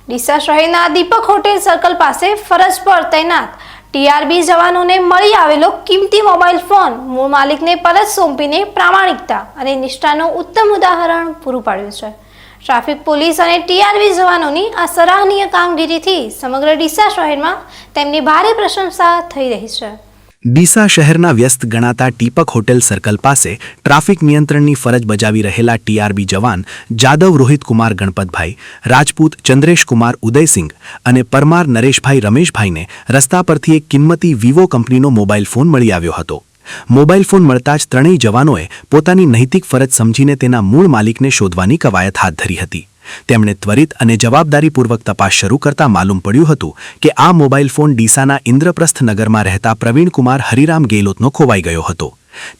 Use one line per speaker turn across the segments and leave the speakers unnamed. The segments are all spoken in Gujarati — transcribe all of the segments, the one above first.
ડીસા શહેરના દીપક હોટેલ સર્કલ પાસે ફરજ પર તૈનાત ટીઆરબી જવાનોને મળી આવેલો કિંમતી મોબાઈલ ફોન મૂળ માલિકને પરત સોંપીને પ્રામાણિકતા અને નિષ્ઠાનું ઉત્તમ ઉદાહરણ પૂરું પાડ્યું છે। ટ્રાફિક પોલીસ અને ટીઆરબી જવાનોની આ સરાહનીય કામગીરીથી સમગ્ર ડીસા શહેરમાં તેમની ભારે પ્રશંસા થઈ રહી છે।
ડીસા શહેરના વ્યસ્ત ગણાતા ટીપક હોટેલ સર્કલ પાસે ટ્રાફિક નિયંત્રણની ફરજ બજાવી રહેલા ટીઆરબી જવાન જાદવ રોહિતકુમાર ગણપતભાઈ, રાજપૂત ચંદ્રેશકુમાર ઉદયસિંહ અને પરમાર નરેશભાઈ રમેશભાઈને રસ્તા પરથી એક કિંમતી વિવો કંપનીનો મોબાઈલ ફોન મળી આવ્યો હતો। મોબાઈલ ફોન મળતા જ ત્રણેય જવાનોએ પોતાની નૈતિક ફરજ સમજીને તેના મૂળ માલિકને શોધવાની કવાયત હાથ ધરી હતી। તેમણે ત્વરિત અને જવાબદારીપૂર્વક તપાસ શરૂ કરતા માલુમ પડ્યું હતું કે આ મોબાઈલ ફોન ડીસાના ઇન્દ્રપ્રસ્થ નગરમાં રહેતા પ્રવીણકુમાર હરિરામ ગેહલોતનો ખોવાઈ ગયો હતો।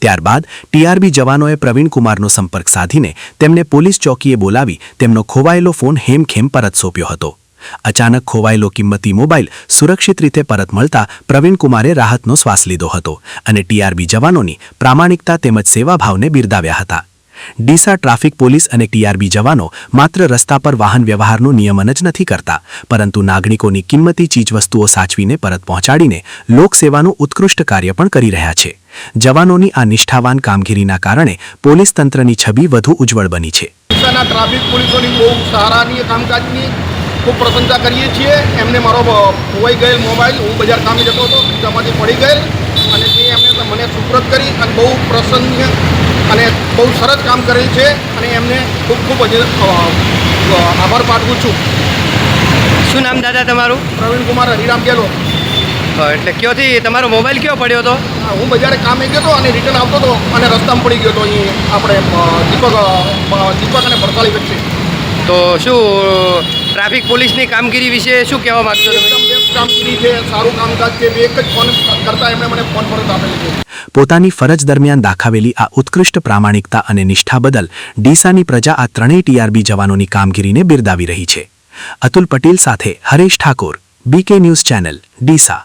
ત્યારબાદ ટીઆરબી જવાનોએ પ્રવીણકુમારનો સંપર્ક સાધીને તેમને પોલીસ ચોકીએ બોલાવી તેમનો ખોવાયેલો ફોન હેમખેમ પરત સોંપ્યો હતો। અચાનક ખોવાયેલો કિંમતી મોબાઈલ સુરક્ષિત રીતે પરત મળતા પ્રવીણકુમારે રાહતનો શ્વાસ લીધો હતો અને ટીઆરબી જવાનોની પ્રામાણિકતા તેમજ સેવાભાવને બિરદાવ્યા હતા। ડીસા ટ્રાફિક પોલીસ અને ટીઆરબી જવાનો માત્ર રસ્તા પર વાહન વ્યવહારનું નિયમન જ નથી કરતા, પરંતુ નાગરિકોની કિંમતી ચીજવસ્તુઓ સાચવીને પરત પહોંચાડીને લોકસેવાનું ઉત્કૃષ્ટ કાર્ય પણ કરી રહ્યા છે। જવાનોની આ નિષ્ઠાવાન કામગીરીના કારણે પોલીસ તંત્રની છબી વધુ ઉજ્જવળ બની છે।
ડીસાના ટ્રાફિક પોલીસોની બહુ સરાહનીય કામકાજની ખૂબ પ્રશંસા કરીએ છીએ। એમને મારો ખોવાઈ ગયેલ મોબાઈલ, હું બજાર કામે જતો હતો, ખિસ્સામાંથી પડી ગયેલ અને તે એમને મને સુપ્રત કરી અને બહુ પ્રસન્ન અને બહુ સરસ કામ કરેલ છે અને એમને ખૂબ ખૂબ આભાર પાઠવું છું।
શું નામ દાદા તમારું?
પ્રવીણકુમાર હરિરામ ગેહલોત।
એટલે કયોથી તમારો મોબાઈલ કયો પડ્યો હતો?
હું બજારે કામે ગયો હતો અને રિટર્ન આવતો હતો અને રસ્તામાં પડી ગયો હતો અહીં આપણે દીપક અને ભરતાળી વચ્ચે।
તો શું ટ્રાફિક પોલીસની કામગીરી વિશે શું કહેવા માગશો તમે?
એકદમ બેસ્ટ કામગીરી છે, સારું કામકાજ છે। એક જ ફોન કરતાં એમણે મને ફોન પરત આપેલી છે।
પોતાની ફરજ દરમિયાન દાખવેલી આ ઉત્કૃષ્ટ પ્રામાણિકતા અને નિષ્ઠા બદલ ડીસાની પ્રજા આ ત્રણેય ટીઆરબી જવાનોની કામગીરીને બિરદાવી રહી છે। અતુલ પટેલ સાથે Haresh Thakor, BK news channel, Deesa.